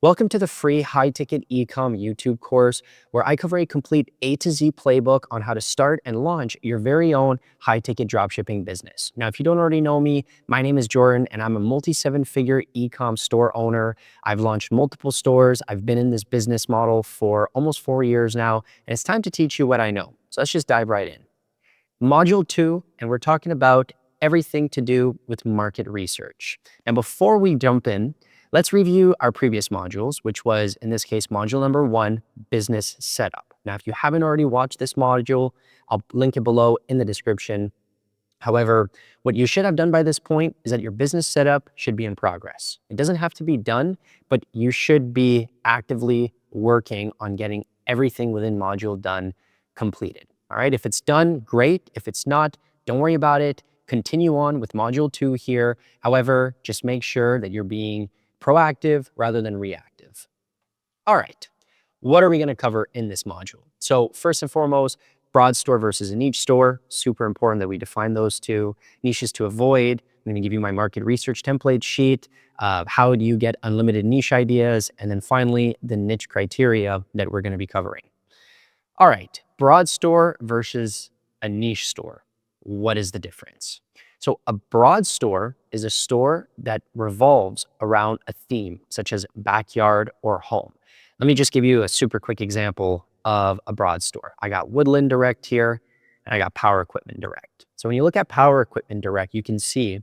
Welcome to the free high-ticket e-com YouTube course where I cover a complete A to Z playbook on how to start and launch your very own high-ticket dropshipping business. Now, if you don't already know me, my name is Jordan and I'm a multi-seven-figure e-com store owner. I've launched multiple stores. I've been in this business model for almost 4 years now, and it's time to teach you what I know. So let's just dive right in. Module 2, and we're talking about everything to do with market research. Now, before we jump in, let's review our previous modules, which was, in this case, module number 1, business setup. Now, if you haven't already watched this module, I'll link it below in the description. However, what you should have done by this point is that your business setup should be in progress. It doesn't have to be done, but you should be actively working on getting everything within module done completed. All right, if it's done, great. If it's not, don't worry about it. Continue on with module 2 here. However, just make sure that you're being proactive rather than reactive. All right, what are we going to cover in this module? So first and foremost, broad store versus a niche store. Super important that we define those two. Niches to avoid. I'm going to give you my market research template sheet. How do you get unlimited niche ideas? And then finally, the niche criteria that we're going to be covering. All right, broad store versus a niche store. What is the difference? So a broad store is a store that revolves around a theme, such as backyard or home. Let me just give you a super quick example of a broad store. I got Woodland Direct here, and I got Power Equipment Direct. So when you look at Power Equipment Direct, you can see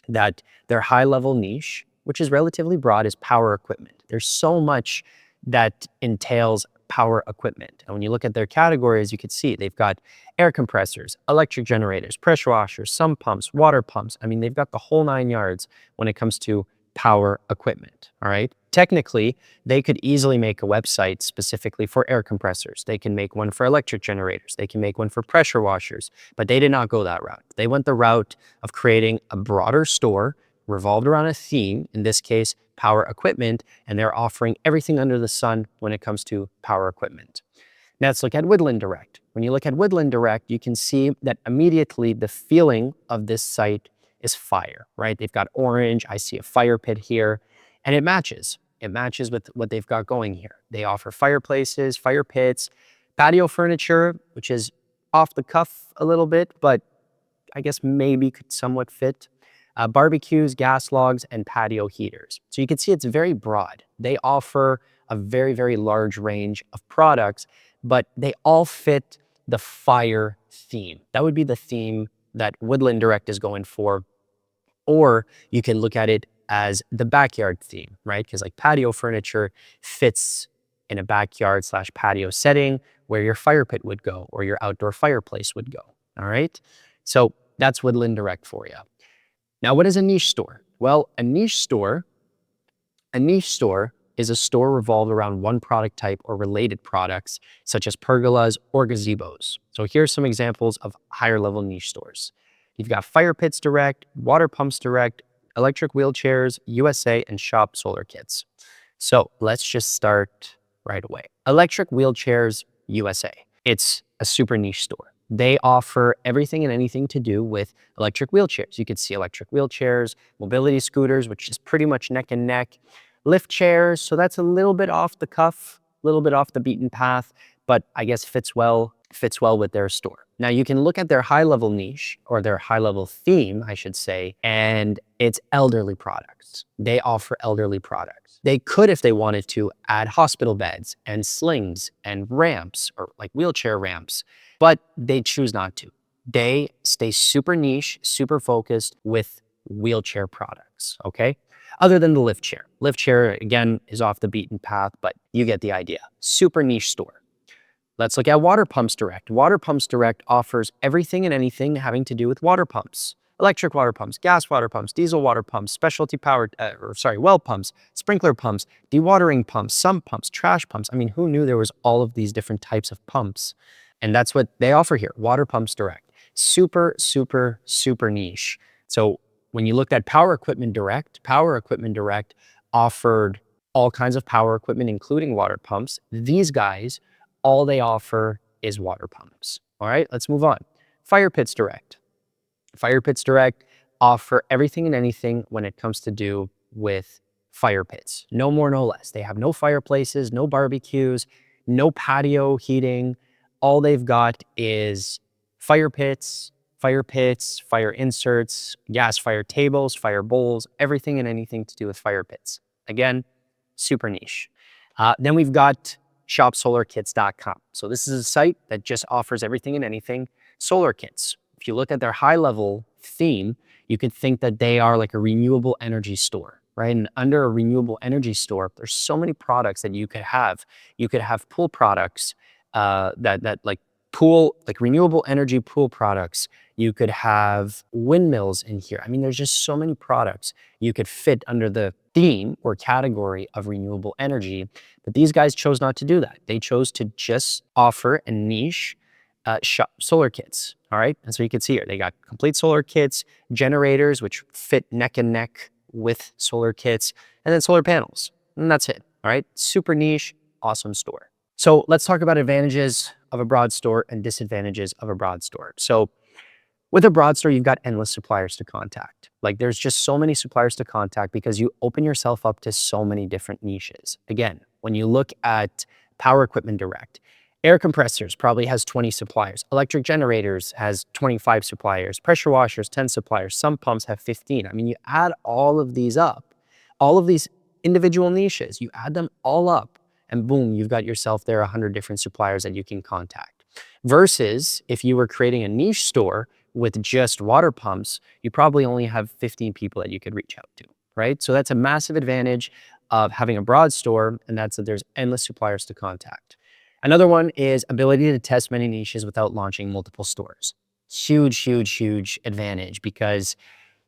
that their high-level niche, which is relatively broad, is power equipment. There's so much that entails power equipment. And when you look at their categories, you can see they've got air compressors, electric generators, pressure washers, sump pumps, water pumps. I mean, they've got the whole 9 yards when it comes to power equipment, all right? Technically, they could easily make a website specifically for air compressors. They can make one for electric generators. They can make one for pressure washers, but they did not go that route. They went the route of creating a broader store revolved around a theme, in this case, power equipment, and they're offering everything under the sun when it comes to power equipment. Now let's look at Woodland Direct. When you look at Woodland Direct, you can see that immediately the feeling of this site is fire, right? They've got orange, I see a fire pit here, and it matches. It matches with what they've got going here. They offer fireplaces, fire pits, patio furniture, which is off the cuff a little bit, but I guess maybe could somewhat fit. Barbecues, gas logs, and patio heaters. So you can see it's very broad. They offer a very, very large range of products, but they all fit the fire theme. That would be the theme that Woodland Direct is going for. Or you can look at it as the backyard theme, right? Because like patio furniture fits in a backyard / patio setting where your fire pit would go or your outdoor fireplace would go, all right? So that's Woodland Direct for you. Now, what is a niche store? Well, a niche store is a store revolved around one product type or related products, such as pergolas or gazebos. So here's some examples of higher level niche stores. You've got Fire Pits Direct, Water Pumps Direct, Electric Wheelchairs, USA, and Shop Solar Kits. So let's just start right away. Electric Wheelchairs USA. It's a super niche store. They offer everything and anything to do with electric wheelchairs. You could see electric wheelchairs, mobility scooters, which is pretty much neck and neck, lift chairs. So that's a little bit off the cuff, a little bit off the beaten path, but I guess fits well with their store. Now you can look at their high level niche or their high level theme, I should say, and it's elderly products. They offer elderly products. They could, if they wanted to, add hospital beds and slings and ramps or like wheelchair ramps, but they choose not to. They stay super niche, super focused with wheelchair products, okay? Other than the lift chair. Lift chair, again, is off the beaten path, but you get the idea. Super niche store. Let's look at Water Pumps Direct. Water Pumps Direct offers everything and anything having to do with water pumps. Electric water pumps, gas water pumps, diesel water pumps, specialty power, well pumps, sprinkler pumps, dewatering pumps, sump pumps, trash pumps. I mean, who knew there was all of these different types of pumps? And that's what they offer here, Water Pumps Direct. Super, super, super niche. So when you looked at Power Equipment Direct offered all kinds of power equipment, including water pumps. These guys, all they offer is water pumps. All right, let's move on. Fire Pits Direct. Fire Pits Direct offer everything and anything when it comes to do with fire pits. No more, no less. They have no fireplaces, no barbecues, no patio heating. All they've got is fire pits, fire inserts, gas fire tables, fire bowls, everything and anything to do with fire pits. Again, super niche. Then we've got shopsolarkits.com. So this is a site that just offers everything and anything solar kits. If you look at their high level theme, you could think that they are like a renewable energy store, right? And under a renewable energy store, there's so many products that you could have. You could have pool products that like pool, like renewable energy pool products. You could have windmills in here. I mean, there's just so many products you could fit under the theme or category of renewable energy. But these guys chose not to do that. They chose to just offer a niche solar kits. All right. And so you can see here, they got complete solar kits, generators, which fit neck and neck with solar kits, and then solar panels. And that's it. All right. Super niche, awesome store. So let's talk about advantages of a broad store and disadvantages of a broad store. So with a broad store, you've got endless suppliers to contact. Like there's just so many suppliers to contact because you open yourself up to so many different niches. Again, when you look at power equipment direct, air compressors probably has 20 suppliers. Electric generators has 25 suppliers. Pressure washers, 10 suppliers. Some pumps have 15. I mean, you add all of these up, all of these individual niches, you add them all up and boom, you've got yourself there 100 different suppliers that you can contact. Versus if you were creating a niche store with just water pumps, you probably only have 15 people that you could reach out to, right? So that's a massive advantage of having a broad store, and that's that there's endless suppliers to contact. Another one is ability to test many niches without launching multiple stores. Huge, huge, huge advantage because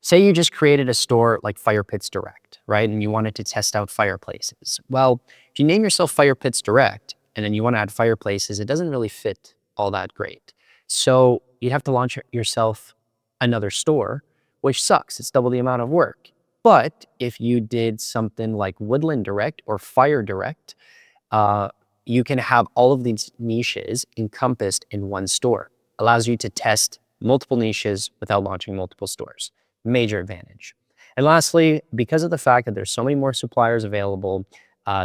say you just created a store like Fire Pits Direct, right? And you wanted to test out fireplaces. Well, if you name yourself Fire Pits Direct and then you want to add fireplaces, it doesn't really fit all that great. So you'd have to launch yourself another store, which sucks. It's double the amount of work. But if you did something like Woodland Direct or Fire Direct, you can have all of these niches encompassed in one store. Allows you to test multiple niches without launching multiple stores. Major advantage. And lastly, because of the fact that there's so many more suppliers available,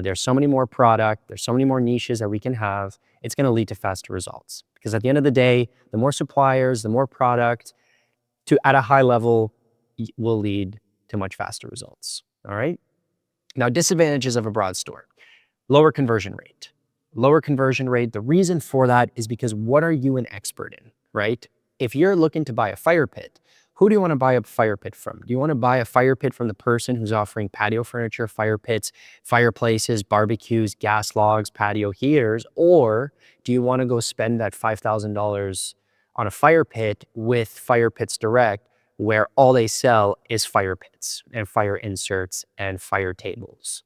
there's so many more product, there's so many more niches that we can have, it's going to lead to faster results. Because at the end of the day, the more suppliers, the more product at a high level will lead to much faster results. All right. Now, disadvantages of a broad store. Lower conversion rate. Lower conversion rate. The reason for that is because what are you an expert in, right? If you're looking to buy a fire pit, who do you want to buy a fire pit from? Do you want to buy a fire pit from the person who's offering patio furniture, fire pits, fireplaces, barbecues, gas logs, patio heaters? Or do you want to go spend that $5,000 on a fire pit with Fire Pits Direct, where all they sell is fire pits and fire inserts and fire tables?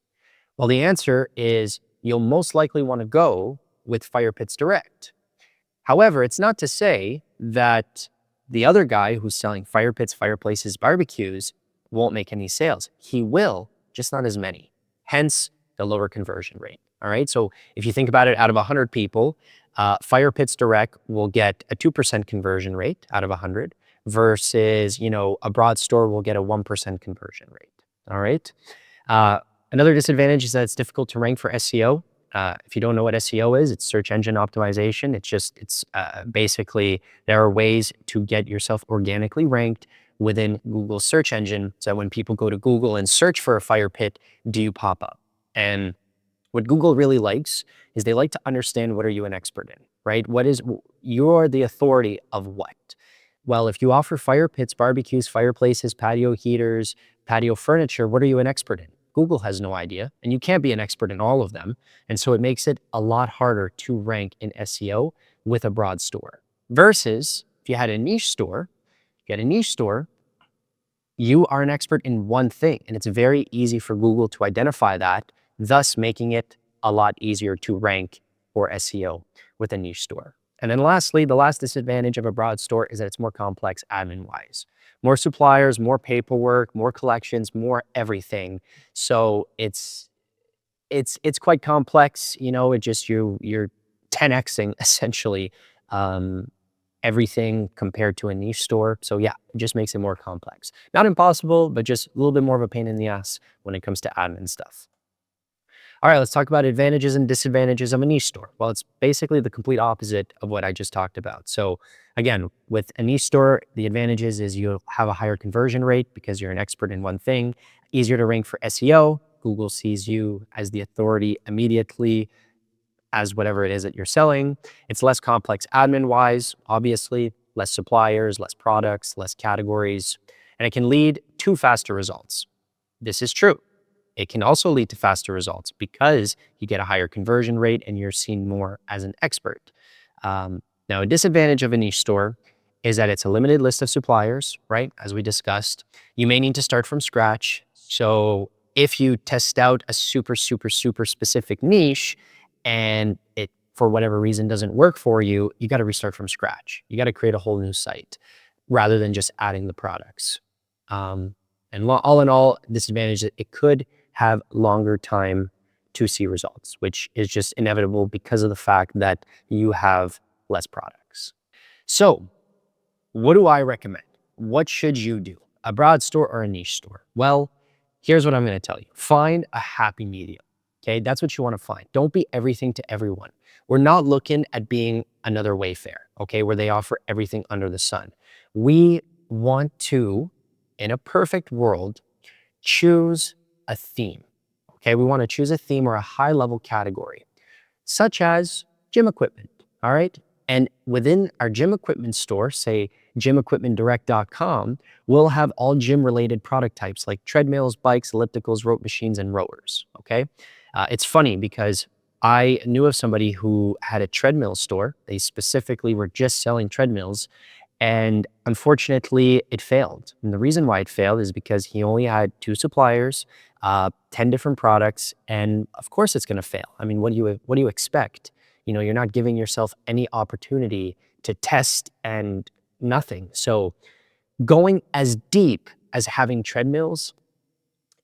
Well, the answer is you'll most likely want to go with Fire Pits Direct. However, it's not to say that the other guy who's selling fire pits, fireplaces, barbecues won't make any sales. He will, just not as many. Hence the lower conversion rate. All right. So if you think about it, out of 100 people, Fire Pits Direct will get a 2% conversion rate out of 100 versus, a broad store will get a 1% conversion rate. All right. Another disadvantage is that it's difficult to rank for SEO. If you don't know what SEO is, it's search engine optimization. It's basically there are ways to get yourself organically ranked within Google's search engine. So when people go to Google and search for a fire pit, do you pop up? And what Google really likes is they like to understand what are you an expert in, right? You're the authority of what? Well, if you offer fire pits, barbecues, fireplaces, patio heaters, patio furniture, what are you an expert in? Google has no idea, and you can't be an expert in all of them. And so it makes it a lot harder to rank in SEO with a broad store. Versus if you had a niche store, you are an expert in one thing, and it's very easy for Google to identify that, thus making it a lot easier to rank for SEO with a niche store. And then lastly, the last disadvantage of a broad store is that it's more complex admin-wise. More suppliers, more paperwork, more collections, more everything. So it's quite complex, you're 10xing essentially everything compared to a niche store. So yeah, it just makes it more complex. Not impossible, but just a little bit more of a pain in the ass when it comes to admin stuff. All right, let's talk about advantages and disadvantages of a niche store. Well, it's basically the complete opposite of what I just talked about. So again, with a niche store, the advantages is you'll have a higher conversion rate because you're an expert in one thing, easier to rank for SEO. Google sees you as the authority immediately as whatever it is that you're selling. It's less complex admin-wise, obviously, less suppliers, less products, less categories, and it can lead to faster results. This is true. It can also lead to faster results because you get a higher conversion rate and you're seen more as an expert. Now, a disadvantage of a niche store is that it's a limited list of suppliers, right? As we discussed, you may need to start from scratch. So if you test out a super, super, super specific niche and it, for whatever reason, doesn't work for you, you got to restart from scratch. You got to create a whole new site rather than just adding the products. And all in all, disadvantage that it could have longer time to see results, which is just inevitable because of the fact that you have less products. So what do I recommend? What should you do? A broad store or a niche store? Well, here's what I'm going to tell you. Find a happy medium. Okay, that's what you want to find. Don't be everything to everyone. We're not looking at being another Wayfair, okay, where they offer everything under the sun. We want to, in a perfect world, choose a theme. Okay, we want to choose a theme or a high level category, such as gym equipment. All right. And within our gym equipment store, say gymequipmentdirect.com, we'll have all gym related product types like treadmills, bikes, ellipticals, rope machines, and rowers. Okay. It's funny because I knew of somebody who had a treadmill store. They specifically were just selling treadmills. And unfortunately, it failed. And the reason why it failed is because he only had 2 suppliers, 10 different products, and of course it's going to fail. I mean, what do you expect? You know, you're not giving yourself any opportunity to test and nothing. So going as deep as having treadmills,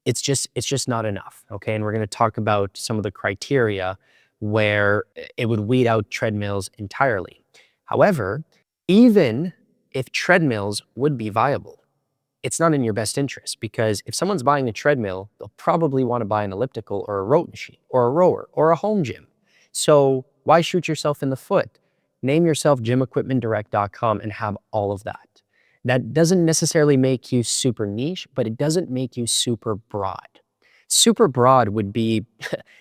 it's just not enough. Okay, and we're going to talk about some of the criteria where it would weed out treadmills entirely. However, even if treadmills would be viable, it's not in your best interest because if someone's buying a treadmill, they'll probably want to buy an elliptical or a rope machine or a rower or a home gym. So why shoot yourself in the foot? Name yourself gymequipmentdirect.com and have all of that. That doesn't necessarily make you super niche, but it doesn't make you super broad. Super broad would be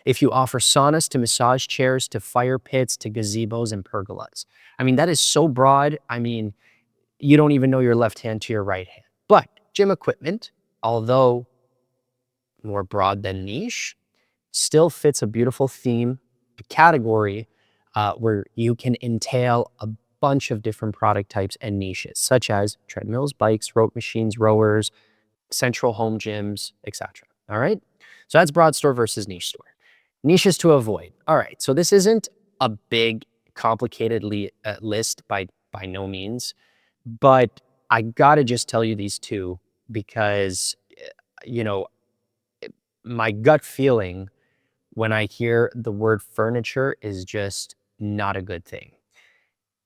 if you offer saunas to massage chairs to fire pits to gazebos and pergolas. I mean, that is so broad. I mean, you don't even know your left hand to your right hand. But gym equipment, although more broad than niche, still fits a beautiful theme, a category where you can entail a bunch of different product types and niches, such as treadmills, bikes, rope machines, rowers, central home gyms, etc. All right. So that's broad store versus niche store. Niches to avoid. All right. So this isn't a big, complicated list by no means, but I gotta just tell you these two because, you know, my gut feeling when I hear the word furniture is just not a good thing.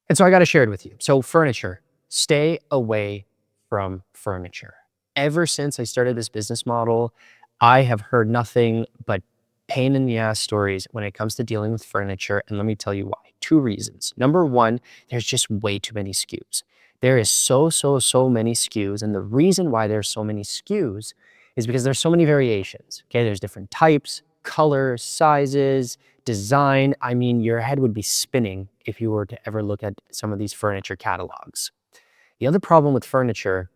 And so I got to share it with you. So furniture, stay away from furniture. Ever since I started this business model, I have heard nothing but pain in the ass stories when it comes to dealing with furniture. And let me tell you why. 2 reasons. Number one, there's just way too many SKUs. There is so many SKUs. And the reason why there's so many SKUs is because there's so many variations. Okay, there's different types, colors, sizes, design. I mean, your head would be spinning if you were to ever look at some of these furniture catalogs. The other problem with furniture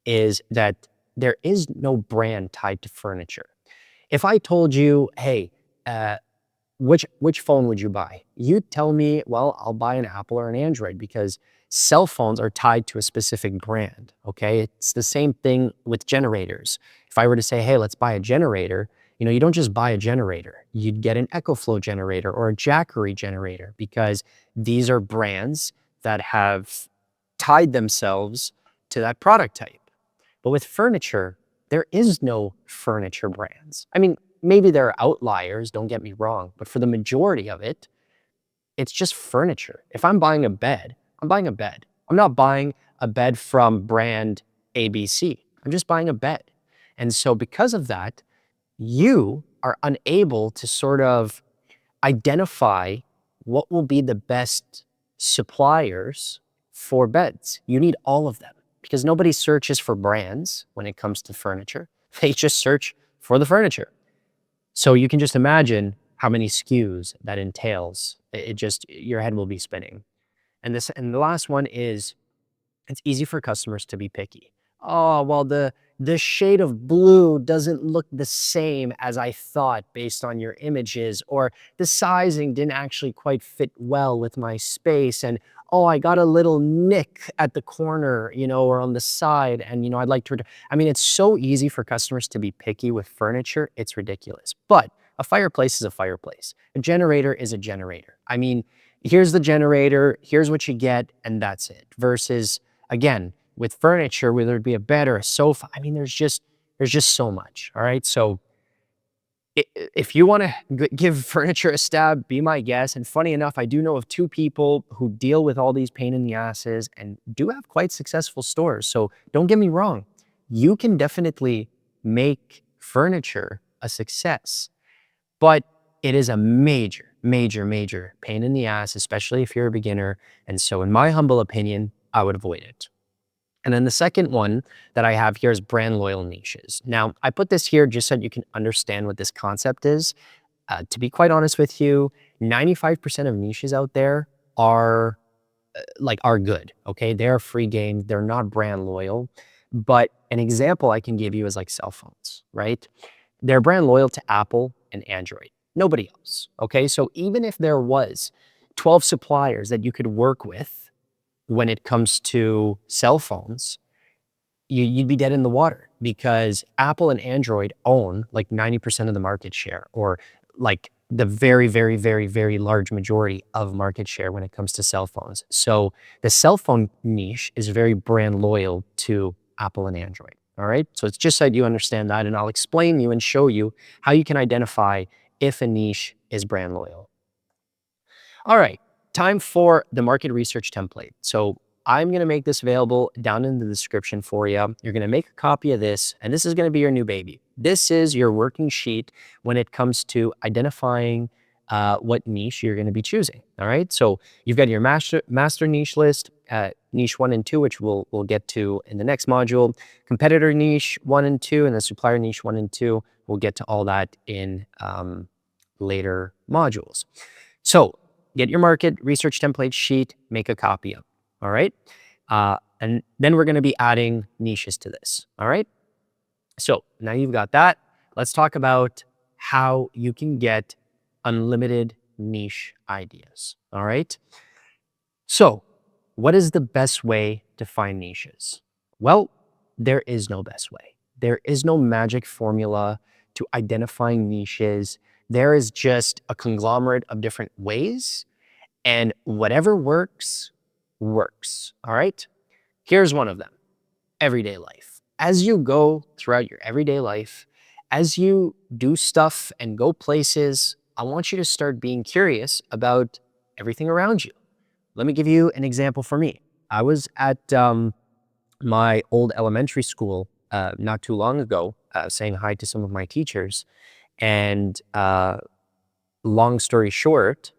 is that there is no brand tied to furniture. If I told you, hey, which phone would you buy? You'd tell me, well, I'll buy an Apple or an Android because cell phones are tied to a specific brand, okay? It's the same thing with generators. If I were to say, hey, let's buy a generator, you know, you don't just buy a generator. You'd get an EcoFlow generator or a Jackery generator because these are brands that have tied themselves to that product type. But with furniture, there is no furniture brands. I mean, maybe there are outliers, don't get me wrong, but for the majority of it, it's just furniture. If I'm buying a bed, I'm buying a bed. I'm not buying a bed from brand ABC. I'm just buying a bed. And so because of that, you are unable to sort of identify what will be the best suppliers for beds. You need all of them because nobody searches for brands when it comes to furniture. They just search for the furniture. So you can just imagine how many SKUs that entails. It just, your head will be spinning. And the last one is, it's easy for customers to be picky. Oh, well, the shade of blue doesn't look the same as I thought based on your images, or the sizing didn't actually quite fit well with my space. And oh, I got a little nick at the corner, or on the side. And, I'd like to, I mean, it's so easy for customers to be picky with furniture. It's ridiculous. But a fireplace is a fireplace. A generator is a generator. I mean, here's the generator, here's what you get, and that's it. Versus, again, with furniture, whether it be a bed or a sofa, I mean, there's just so much. All right. So if you want to give furniture a stab, be my guest. And funny enough, I do know of two people who deal with all these pain in the asses and do have quite successful stores. So don't get me wrong. You can definitely make furniture a success, but it is a major, major, major pain in the ass, especially if you're a beginner. And so in my humble opinion, I would avoid it. And then the second one that I have here is brand loyal niches. Now, I put this here just so that you can understand what this concept is. To be quite honest with you, 95% of niches out there are are good, okay? They're free game, they're not brand loyal. But an example I can give you is like cell phones, right? They're brand loyal to Apple and Android, nobody else, okay? So even if there was 12 suppliers that you could work with when it comes to cell phones, you'd be dead in the water because Apple and Android own like 90% of the market share, or like the very, very, very, very large majority of market share when it comes to cell phones. So the cell phone niche is very brand loyal to Apple and Android. All right. So it's just so that you understand that, and I'll explain you and show you how you can identify if a niche is brand loyal. All right, time for the market research template. So I'm going to make this available down in the description for you. You're going to make a copy of this, and this is going to be your new baby. This is your working sheet when it comes to identifying what niche you're going to be choosing. All right, so you've got your master niche list, niche 1 and 2, which we'll get to in the next module, competitor niche 1 and 2, and the supplier niche 1 and 2. We'll get to all that in later modules. So get your market research template sheet, make a copy of, all right? And then we're gonna be adding niches to this, all right? So now you've got that. Let's talk about how you can get unlimited niche ideas, all right? So what is the best way to find niches? Well, there is no best way. There is no magic formula to identifying niches. There is just a conglomerate of different ways, and whatever works, works. All right? Here's one of them: everyday life. As you go throughout your everyday life, as you do stuff and go places, I want you to start being curious about everything around you. Let me give you an example for me. I was at my old elementary school not too long ago, saying hi to some of my teachers. And long story short,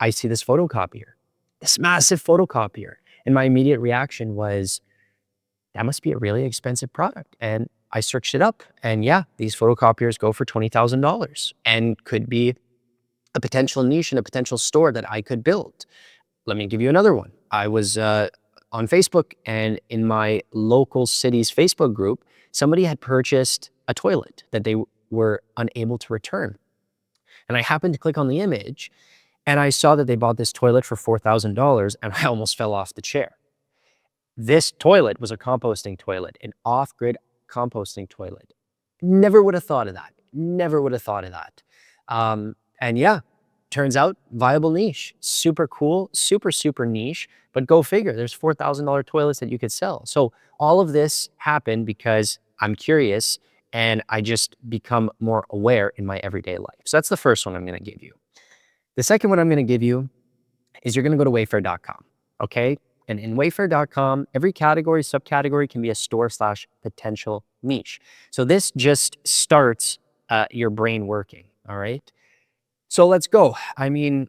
I see this photocopier, this massive photocopier. And my immediate reaction was, that must be a really expensive product. And I searched it up, and yeah, these photocopiers go for $20,000 and could be a potential niche and a potential store that I could build. Let me give you another one. I was on Facebook, and in my local city's Facebook group, somebody had purchased a toilet that they were unable to return. And I happened to click on the image, and I saw that they bought this toilet for $4,000, and I almost fell off the chair. This toilet was a composting toilet, an off-grid composting toilet. Never would have thought of that. Never would have thought of that. And yeah, turns out viable niche, super cool, super, super niche, but go figure, there's $4,000 toilets that you could sell. So all of this happened because I'm curious and I just become more aware in my everyday life. So that's the first one I'm going to give you. The second one I'm going to give you is you're going to go to wayfair.com. okay? And in Wayfair.com, every category, subcategory can be a store slash potential niche. So this just starts your brain working, all right? So let's go. I mean,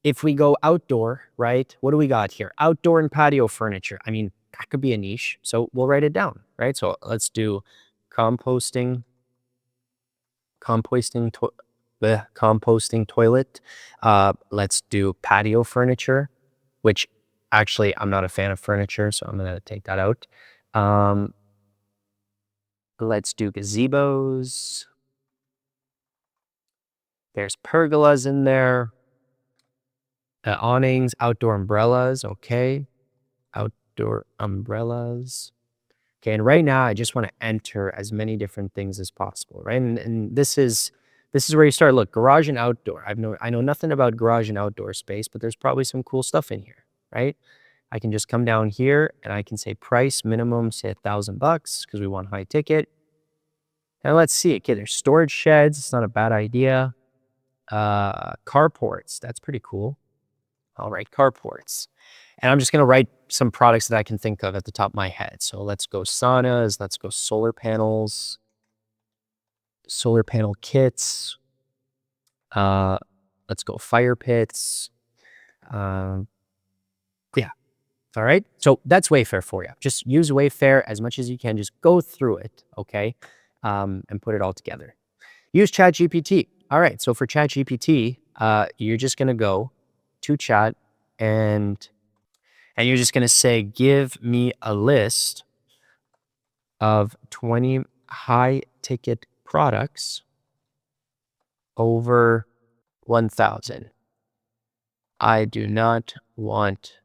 if we go outdoor, right? What do we got here? Outdoor and patio furniture. I mean, that could be a niche. So we'll write it down, right? So let's do composting, composting, composting toilet. Let's do patio furniture, which actually I'm not a fan of furniture, so I'm gonna take that out. Um, let's do gazebos. There's pergolas in there. Awnings, outdoor umbrellas. Okay, outdoor umbrellas. Okay, and right now I just want to enter as many different things as possible, right? And this is where you start. Look, garage and outdoor. I know nothing about garage and outdoor space, but there's probably some cool stuff in here, right? I can just come down here and I can say price minimum, say $1,000 because we want high ticket. And let's see. Okay, there's storage sheds. It's not a bad idea. Carports. That's pretty cool. All right, carports. And I'm just going to write some products that I can think of at the top of my head. So let's go saunas, let's go solar panels, solar panel kits. Let's go fire pits. Yeah. All right. So that's Wayfair for you. Just use Wayfair as much as you can. Just go through it. Okay. And put it all together. Use ChatGPT. All right. So for ChatGPT, you're just going to go to chat and you're just going to say, give me a list of 20 high ticket products over 1,000. I do not want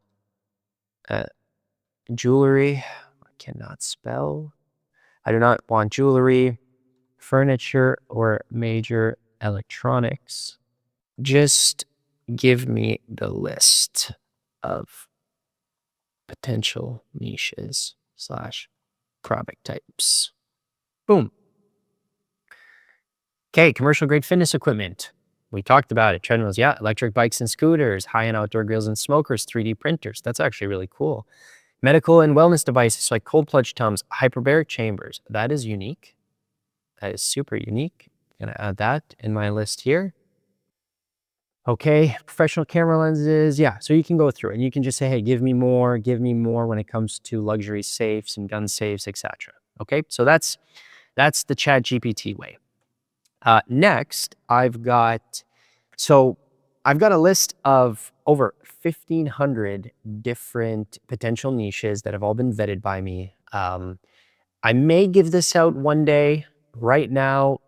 jewelry. I cannot spell. I do not want jewelry, furniture, or major electronics. Just give me the list of potential niches slash product types. Boom. Okay, commercial grade fitness equipment. We talked about it. Treadmills, yeah. Electric bikes and scooters, high-end outdoor grills and smokers, 3D printers. That's actually really cool. Medical and wellness devices like cold plunge tubs, hyperbaric chambers. That is unique. That is super unique. I'm gonna add that in my list here. Okay, professional camera lenses. Yeah, so you can go through and you can just say, hey, give me more when it comes to luxury safes and gun safes, etc. Okay, so that's the ChatGPT way. Next, I've got a list of over 1,500 different potential niches that have all been vetted by me. I may give this out one day. Right now,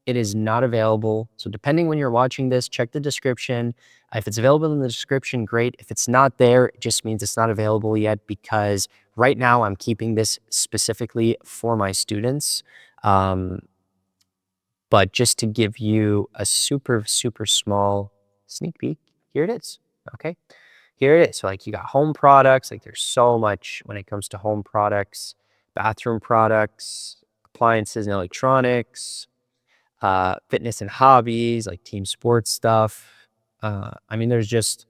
it is not available. So depending when you're watching this, check the description. If it's available in the description, great. If it's not there, it just means it's not available yet because right now I'm keeping this specifically for my students. But just to give you a super, super small sneak peek, here it is, okay? Here it is. So like you got home products, like there's so much when it comes to home products, bathroom products, appliances and electronics, fitness and hobbies, like team sports stuff. I mean, there's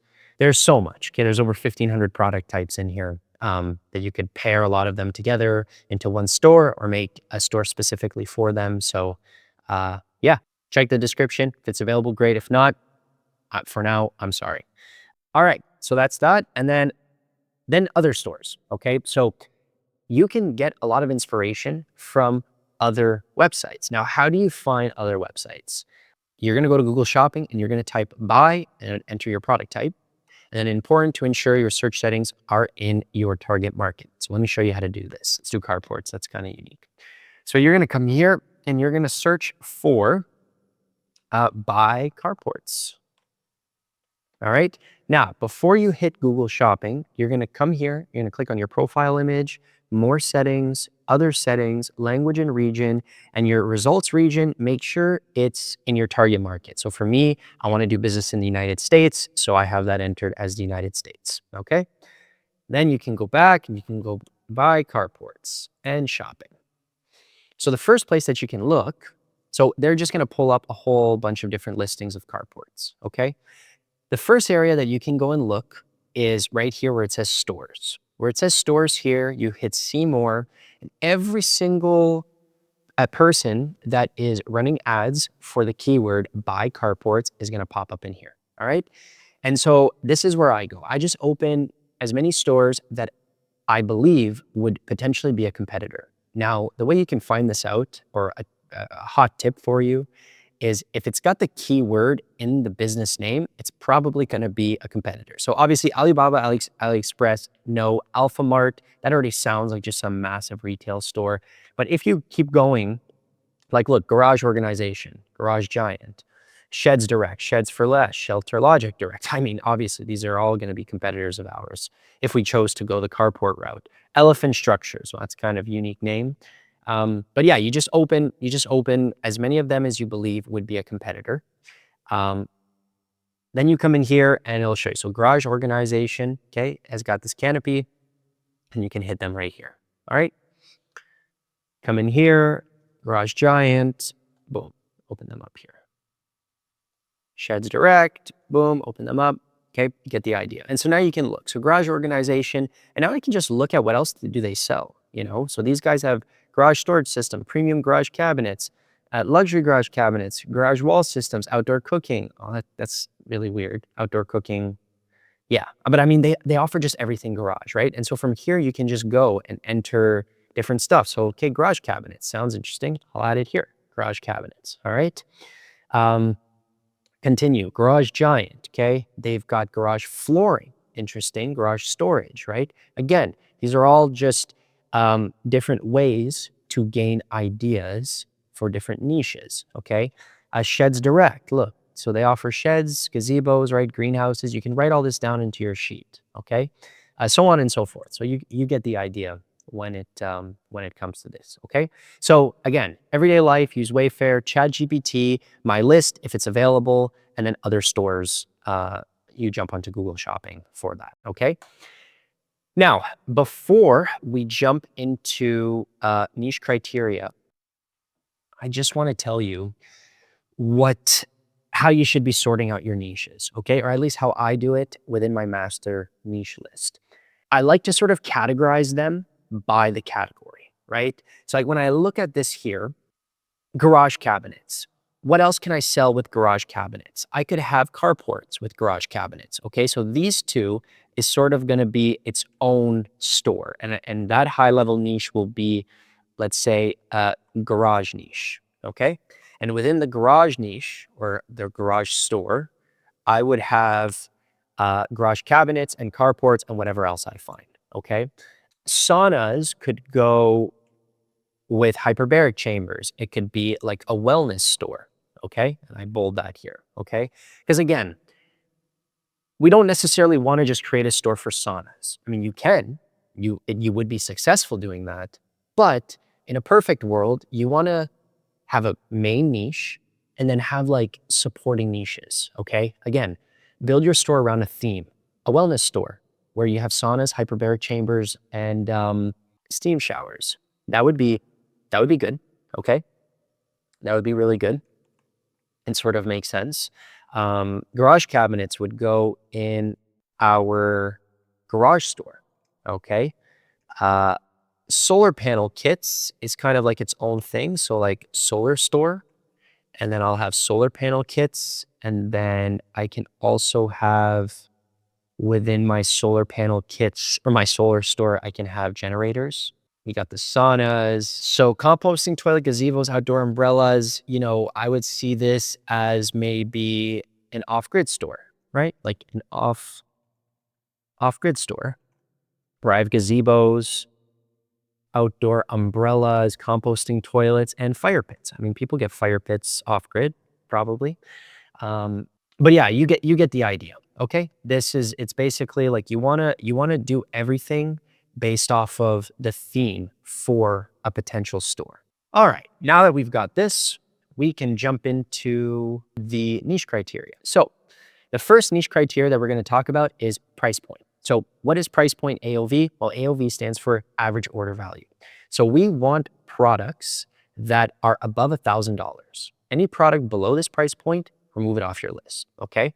so much, okay? There's over 1,500 product types in here that you could pair a lot of them together into one store or make a store specifically for them. So yeah, check the description. If it's available, great. If not, for now, I'm sorry. All right, so that's that. And then other stores, okay? So you can get a lot of inspiration from other websites. Now, how do you find other websites? You're gonna go to Google Shopping and you're gonna type buy and enter your product type. And then important to ensure your search settings are in your target market. So let me show you how to do this. Let's do carports. That's kind of unique. So you're gonna come here and you're gonna search for buy carports. All right. Now, before you hit Google Shopping, you're going to come here, you're going to click on your profile image, more settings, other settings, language and region, and your results region, make sure it's in your target market. So for me, I want to do business in the United States, so I have that entered as the United States. Okay. Then you can go back and you can go buy carports and shopping. So the first place that you can look, so they're just going to pull up a whole bunch of different listings of carports. Okay. The first area that you can go and look is right here where it says stores. Where it says stores here, you hit see more, and every single person that is running ads for the keyword buy carports is going to pop up in here. All right. And so this is where I go. I just open as many stores that I believe would potentially be a competitor. Now, the way you can find this out, or a hot tip for you, is if it's got the keyword in the business name, it's probably going to be a competitor. So obviously Alibaba, AliExpress, no. Alphamart, that already sounds like just some massive retail store. But if you keep going, like look, Garage Organization, Garage Giant, Sheds Direct, Sheds for Less, Shelter Logic Direct. I mean, obviously these are all going to be competitors of ours if we chose to go the carport route. Elephant Structures, well, that's kind of a unique name. But yeah, you just open as many of them as you believe would be a competitor. Then you come in here and it'll show you. So Garage Organization, okay, has got this canopy, and you can hit them right here. All right. Come in here, Garage Giant, boom, open them up here. Sheds Direct, boom, open them up. Okay, you get the idea. And so now you can look. So Garage Organization, and now I can just look at what else do they sell, you know? So these guys have garage storage system, premium garage cabinets, luxury garage cabinets, garage wall systems, outdoor cooking. Oh, that's really weird. Outdoor cooking. Yeah, but I mean, they offer just everything garage, right? And so from here, you can just go and enter different stuff. So, okay, garage cabinets. Sounds interesting. I'll add it here. Garage cabinets, all right? Continue. Garage Giant, okay? They've got garage flooring. Interesting. Garage storage, right? Again, these are all just different ways to gain ideas for different niches, okay? Sheds Direct, look. So they offer sheds, gazebos, right? Greenhouses. You can write all this down into your sheet, okay? So on and so forth. So you get the idea when it comes to this, okay? So again, everyday life, use Wayfair, ChatGPT, My List if it's available, and then other stores. You jump onto Google Shopping for that, okay? Now, before we jump into niche criteria, I just want to tell you how you should be sorting out your niches, okay? Or at least how I do it within my master niche list. I like to sort of categorize them by the category, right? So like when I look at this here, garage cabinets. What else can I sell with garage cabinets? I could have carports with garage cabinets, okay? So these two is sort of gonna be its own store. And that high level niche will be, let's say, garage niche, okay? And within the garage niche or the garage store, I would have garage cabinets and carports and whatever else I find, okay? Saunas could go with hyperbaric chambers. It could be like a wellness store, okay? And I bold that here, okay? Because again, we don't necessarily want to just create a store for saunas. I mean, you can, you would be successful doing that, but in a perfect world, you want to have a main niche and then have like supporting niches, okay? Again, build your store around a theme, a wellness store where you have saunas, hyperbaric chambers, and steam showers. That would be good, okay? That would be really good and sort of make sense. Garage cabinets would go in our garage store, okay? Solar panel kits is kind of like its own thing. So like solar store, and then I'll have solar panel kits. And then I can also have within my solar panel kits or my solar store, I can have generators. We got the saunas. So composting toilet gazebos, outdoor umbrellas, you know, I would see this as maybe an off-grid store, right? Like an off-grid store where I have gazebos, outdoor umbrellas, composting toilets, and fire pits. I mean, people get fire pits off-grid, probably. But yeah, you get the idea. Okay, it's basically like you wanna do everything based off of the theme for a potential store. All right, now that we've got this, we can jump into the niche criteria. So the first niche criteria that we're going to talk about is price point. So what is price point AOV? Well, AOV stands for average order value. So we want products that are above $1,000. Any product below this price point, remove it off your list, okay?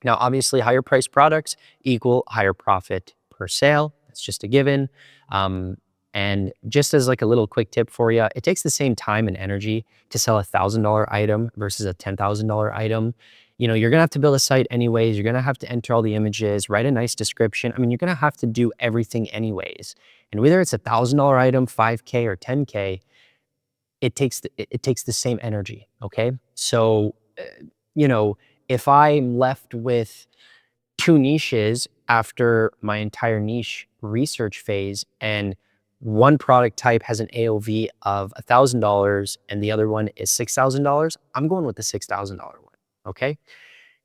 Now, obviously, higher priced products equal higher profit per sale. That's just a given. Um, and just as like a little quick tip for you, it takes the same time and energy to sell $1,000 item versus a $10,000 item. You're gonna have to build a site anyways. You're gonna have to enter all the images, write a nice description. I mean, you're gonna have to do everything anyways. And whether it's $1,000 item, 5K or 10K, it takes the same energy. Okay, so you know, if I'm left with two niches after my entire niche research phase, and one product type has an AOV of $1,000 and the other one is $6,000, I'm going with the $6,000 one. Okay.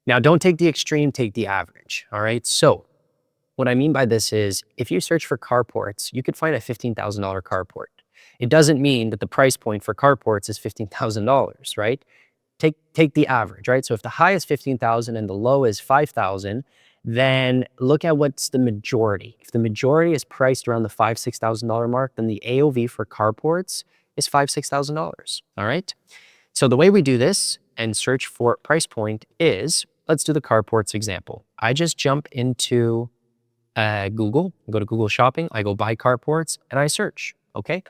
Now, don't take the extreme, take the average. All right. So, what I mean by this is if you search for carports, you could find a $15,000 carport. It doesn't mean that the price point for carports is $15,000, right? Take the average, right? So if the high is 15,000 and the low is 5,000, then look at what's the majority. If the majority is priced around the $6,000 mark, then the AOV for carports is $6,000. All right. So the way we do this and search for price point is, let's do the carports example. I just jump into Google, go to Google Shopping, I go buy carports, and I search. Okay.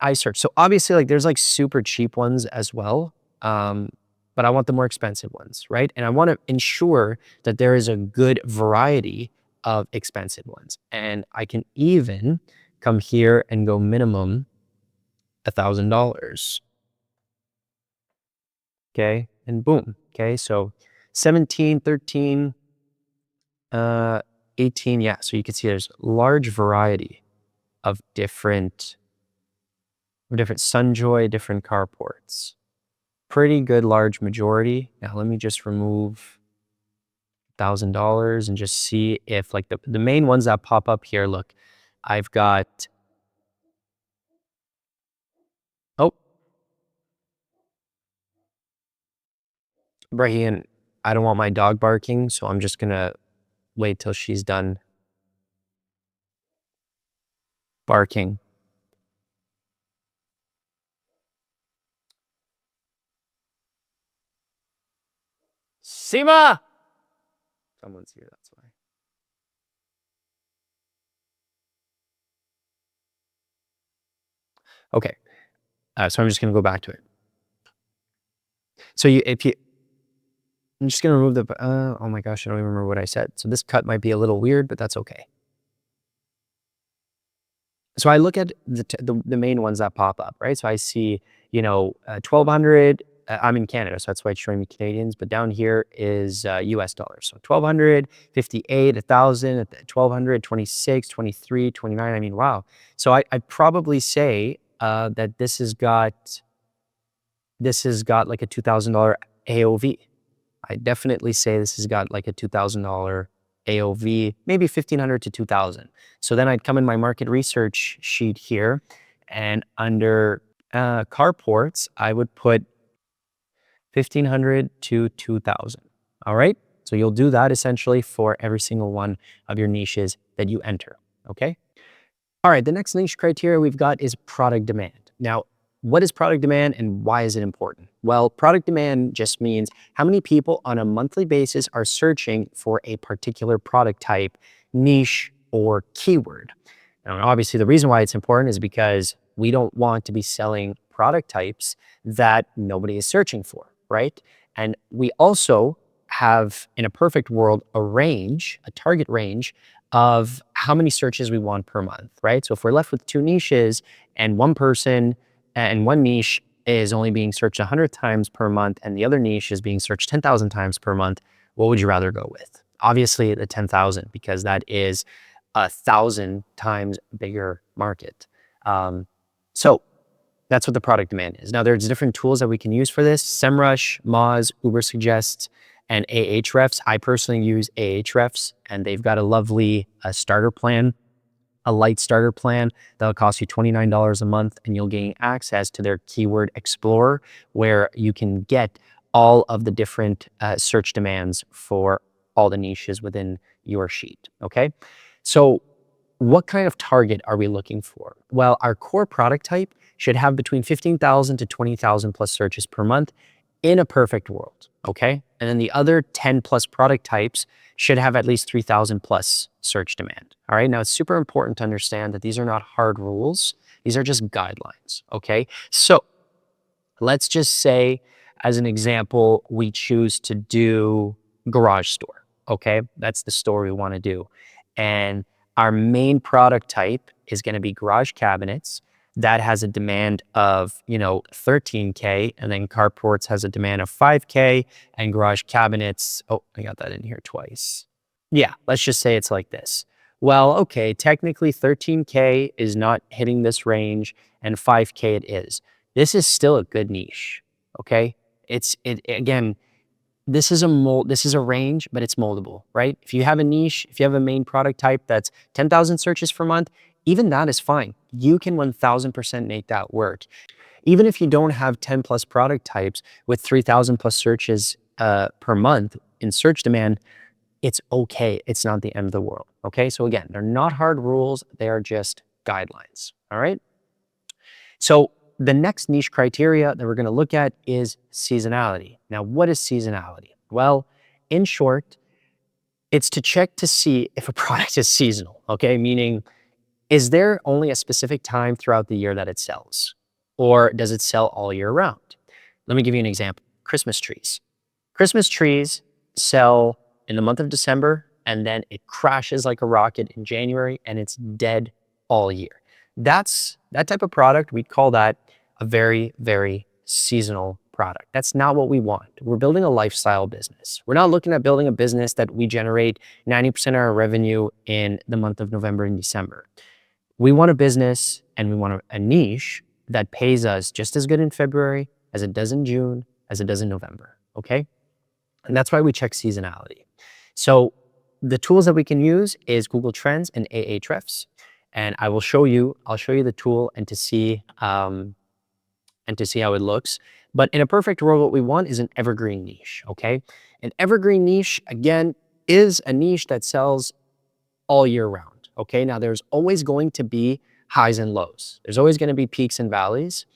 I search. So obviously, like there's like super cheap ones as well. Um, but I want the more expensive ones, right? And I want to ensure that there is a good variety of expensive ones. And I can even come here and go minimum $1,000. Okay. And boom. Okay. So 17, 13, 18. Yeah. So you can see there's large variety of different Sunjoy, different carports. Pretty good large majority. Now let me just remove $1,000 and just see if like the main ones that pop up here. Look, I've got, oh, Brahim, I don't want my dog barking, so I'm just gonna wait till she's done barking. Sima! Someone's here, that's why. Okay, so I'm just gonna go back to it. So I'm just gonna remove the, oh my gosh, I don't even remember what I said. So this cut might be a little weird, but that's okay. So I look at the main ones that pop up, right? So I see, 1,200. I'm in Canada, so that's why it's showing me Canadians. But down here is US dollars. So 1,200, 58, 1,000, 1,200, 26, 23, 29. I mean, wow. So I'd probably say that this has got like a $2,000 AOV. I definitely say this has got like a $2,000 AOV, maybe 1,500 to 2,000. So then I'd come in my market research sheet here, and under carports, I would put 1,500 to 2,000. All right. So you'll do that essentially for every single one of your niches that you enter. Okay. All right, the next niche criteria we've got is product demand. Now, what is product demand and why is it important? Well, product demand just means how many people on a monthly basis are searching for a particular product type, niche, or keyword. Now, obviously, the reason why it's important is because we don't want to be selling product types that nobody is searching for, right? And we also have, in a perfect world, a target range of how many searches we want per month, right? So if we're left with two niches and one person and one niche is only being searched 100 times per month and the other niche is being searched 10,000 times per month, what would you rather go with? Obviously the 10,000, because that is 1,000 times bigger market. So that's what the product demand is. Now there's different tools that we can use for this: SEMrush, Moz, Ubersuggest, and Ahrefs. I personally use Ahrefs, and they've got a lovely starter plan, a light starter plan that'll cost you $29 a month, and you'll gain access to their Keyword Explorer, where you can get all of the different search demands for all the niches within your sheet. Okay, so what kind of target are we looking for? Well, our core product type should have between 15,000 to 20,000 plus searches per month in a perfect world. Okay, And then the other 10 plus product types should have at least 3,000 plus search demand. All right. Now it's super important to understand that these are not hard rules. These are just guidelines. Okay. So let's just say, as an example, we choose to do garage store. Okay. That's the store we want to do. And our main product type is going to be garage cabinets. That has a demand of, 13K, and then carports has a demand of 5K, and garage cabinets, oh, I got that in here twice. Yeah, let's just say it's like this. Well, okay, technically 13K is not hitting this range, and 5K it is. This is still a good niche, okay? Again, this is a range, but it's moldable, right? If you have a niche, if you have a main product type that's 10,000 searches per month, even that is fine. You can 1000% make that work. Even if you don't have 10 plus product types with 3,000 plus searches per month in search demand, it's okay. It's not the end of the world. Okay. So again, they're not hard rules. They are just guidelines. All right. So the next niche criteria that we're going to look at is seasonality. Now, what is seasonality? Well, in short, it's to check to see if a product is seasonal. Okay. Meaning, is there only a specific time throughout the year that it sells? Or does it sell all year round? Let me give you an example. Christmas trees. Christmas trees sell in the month of December, and then it crashes like a rocket in January, and it's dead all year. That type of product, we'd call that a very, very seasonal product. That's not what we want. We're building a lifestyle business. We're not looking at building a business that we generate 90% of our revenue in the month of November and December. We want a business and we want a niche that pays us just as good in February as it does in June, as it does in November, okay? And that's why we check seasonality. So the tools that we can use is Google Trends and Ahrefs. And I'll show you the tool and to see how it looks. But in a perfect world, what we want is an evergreen niche, okay? An evergreen niche, again, is a niche that sells all year round, okay? Now, there's always going to be highs and lows. There's always going to be peaks and valleys,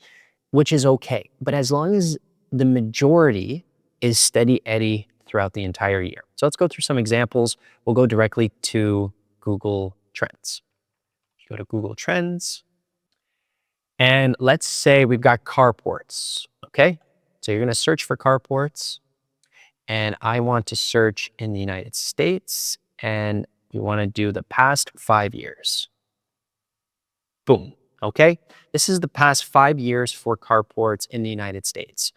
which is okay. But as long as the majority is steady Eddie throughout the entire year. So let's go through some examples. We'll go directly to Google Trends. Go to Google Trends. And let's say we've got carports, okay? So you're going to search for carports. And I want to search in the United States. And we want to do the past 5 years. Boom. Okay. This is the past 5 years for carports in the United States.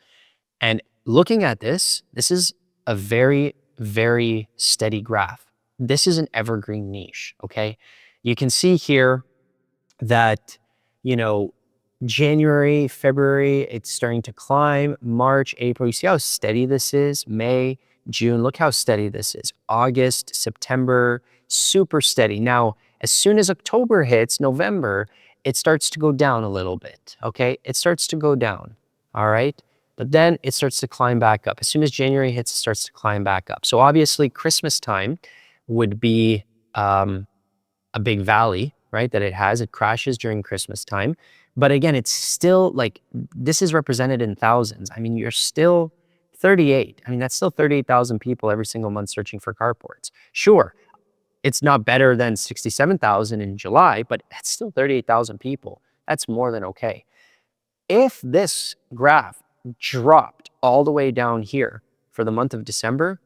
And looking at this is a very, very steady graph. This is an evergreen niche. Okay. You can see here that, January, February, it's starting to climb. March, April, you see how steady this is? May, June, look how steady this is. August, September, super steady. Now, as soon as October hits, November, it starts to go down a little bit, okay? It starts to go down, all right? But then it starts to climb back up. As soon as January hits, it starts to climb back up. So obviously, Christmas time would be a big valley, right, that it has. It crashes during Christmas time. But again, it's still like, this is represented in thousands. I mean, you're still 38. I mean, that's still 38,000 people every single month searching for carports. Sure, it's not better than 67,000 in July, but it's still 38,000 people. That's more than okay. If this graph dropped all the way down here for the month of December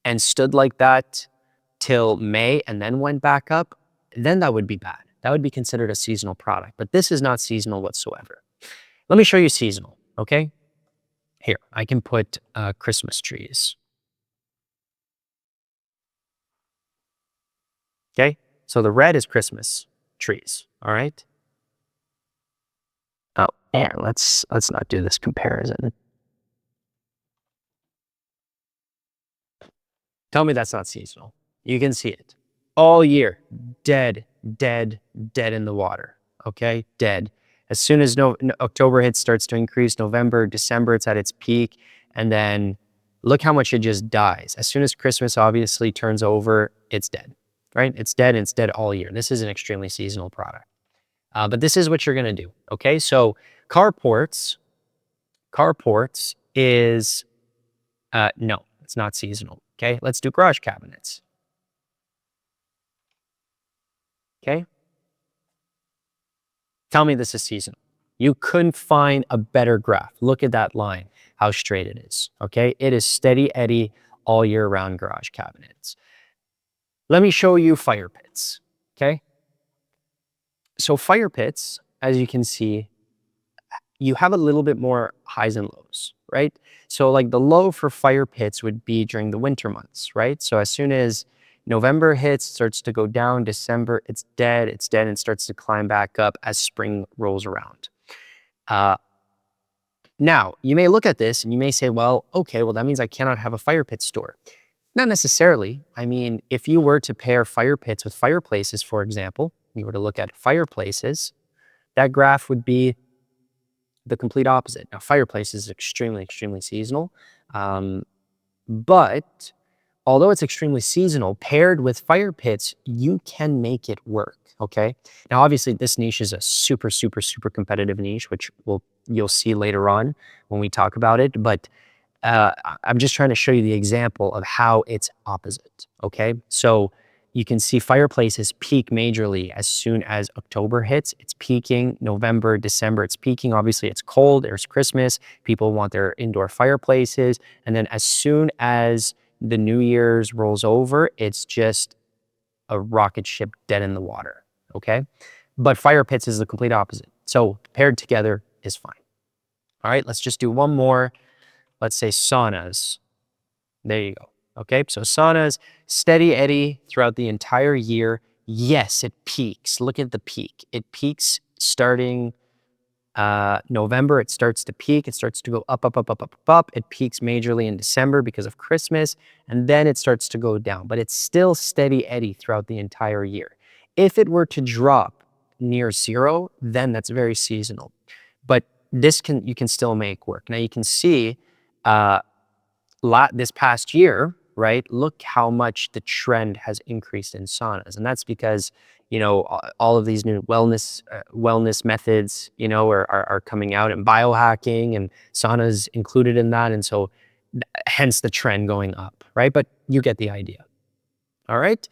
and stood like that till May and then went back up, then that would be bad. That would be considered a seasonal product, but this is not seasonal whatsoever. Let me show you seasonal, okay? Here, I can put Christmas trees. Okay, so the red is Christmas trees, all right? Oh, here, let's not do this comparison. Tell me that's not seasonal. You can see it. All year, dead, dead, dead in the water, okay? Dead. As soon as October hits, starts to increase, November, December, it's at its peak, and then look how much it just dies. As soon as Christmas obviously turns over, it's dead, right? It's dead, and it's dead all year. This is an extremely seasonal product. But this is what you're gonna do, okay? So carports is No, it's not seasonal. Okay, let's do garage cabinets. Okay, tell me this is seasonal. You couldn't find a better graph. Look at that line, how straight it is. Okay, it is steady Eddie all year round garage cabinets. Let me show you fire pits. Okay, so fire pits, as you can see, you have a little bit more highs and lows, right? So like the low for fire pits would be during the winter months, right? So as soon as November hits, starts to go down, December, it's dead, and starts to climb back up as spring rolls around. Uh, Now, you may look at this and you may say, well, okay, well, that means I cannot have a fire pit store. Not necessarily. I mean, if you were to pair fire pits with fireplaces, for example, you were to look at fireplaces, that graph would be the complete opposite. Now, fireplace is extremely, extremely seasonal. Um, but although it's extremely seasonal, paired with fire pits, you can make it work. Okay. Now, obviously, this niche is a super, super, super competitive niche, which you'll see later on when we talk about it. But I'm just trying to show you the example of how it's opposite. Okay. So you can see fireplaces peak majorly as soon as October hits. It's peaking November, December. It's peaking. Obviously, it's cold. There's Christmas. People want their indoor fireplaces. And then as soon as the New Year's rolls over, it's just a rocket ship dead in the water. Okay. But fire pits is the complete opposite. So paired together is fine. All right. Let's just do one more. Let's say saunas. There you go. Okay, so saunas, steady Eddie throughout the entire year. Yes, it peaks. Look at the peak. It peaks starting November. It starts to peak. It starts to go up, up, up, up, up, up, up. It peaks majorly in December because of Christmas, and then it starts to go down. But it's still steady Eddie throughout the entire year. If it were to drop near zero, then that's very seasonal. But you can still make work. Now you can see uh, this past year, right? Look how much the trend has increased in saunas, and that's because all of these new wellness methods, are coming out, and biohacking and saunas included in that, and so hence the trend going up, right? But you get the idea. All right.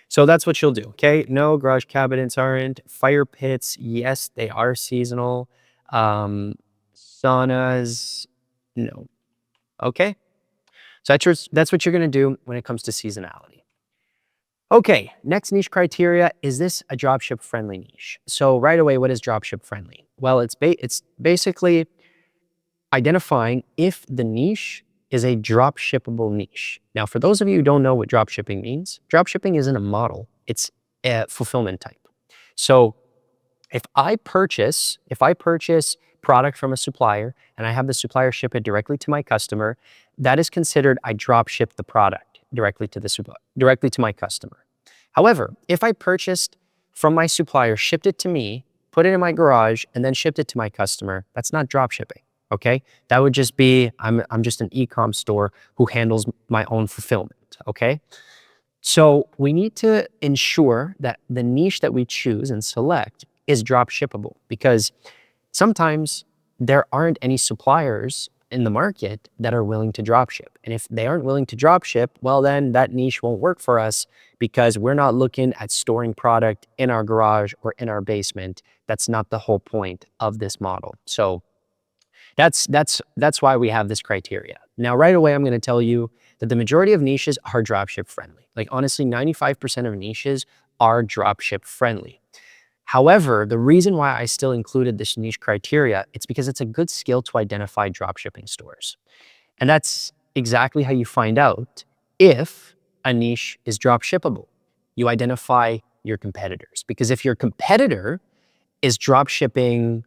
So that's what you'll do. Okay. No, garage cabinets aren't. Fire pits, yes, they are seasonal. Saunas, no. Okay. So that's what you're going to do when it comes to seasonality. Okay, next niche criteria, is this a dropship friendly niche? So right away, what is dropship friendly? Well, it's basically identifying if the niche is a drop shippable niche. Now, for those of you who don't know what drop shipping means, drop shipping isn't a model, it's a fulfillment type. So if I purchase product from a supplier and I have the supplier ship it directly to my customer, that is considered I drop ship the product directly to my customer. However, if I purchased from my supplier, shipped it to me, put it in my garage, and then shipped it to my customer, that's not drop shipping. Okay, that would just be I'm just an e-com store who handles my own fulfillment. Okay. So we need to ensure that the niche that we choose and select is drop shippable, because sometimes there aren't any suppliers in the market that are willing to drop ship. And if they aren't willing to drop ship, well, then that niche won't work for us because we're not looking at storing product in our garage or in our basement. That's not the whole point of this model. So that's why we have this criteria. Now, right away, I'm going to tell you that the majority of niches are dropship friendly. Like honestly, 95% of niches are dropship friendly. However, the reason why I still included this niche criteria, it's because it's a good skill to identify dropshipping stores. And that's exactly how you find out if a niche is dropshippable. You identify your competitors, because if your competitor is drop shipping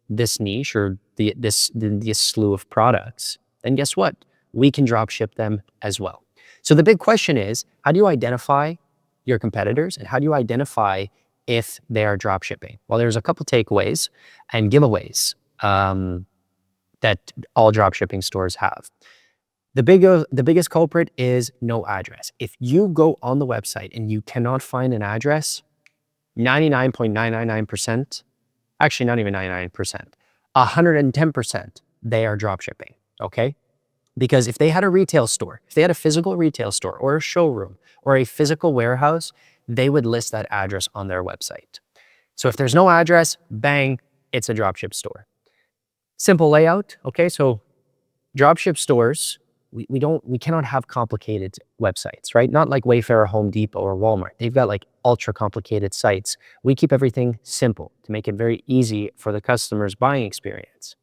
this niche or this slew of products, then guess what? We can drop ship them as well. So the big question is, how do you identify your competitors and how do you identify if they are drop shipping? Well, there's a couple takeaways and giveaways that all drop shipping stores have. The biggest culprit is no address. If you go on the website and you cannot find an address, 99.999%, actually not even 99%, 110%, they are drop shipping, okay? Because if they had a retail store, if they had a physical retail store or a showroom or a physical warehouse, they would list that address on their website. So if there's no address, bang, it's a dropship store. Simple layout. Okay, so dropship stores, we cannot have complicated websites, right? Not like Wayfair, Home Depot, or Walmart. They've got like ultra complicated sites. We keep everything simple to make it very easy for the customer's buying experience.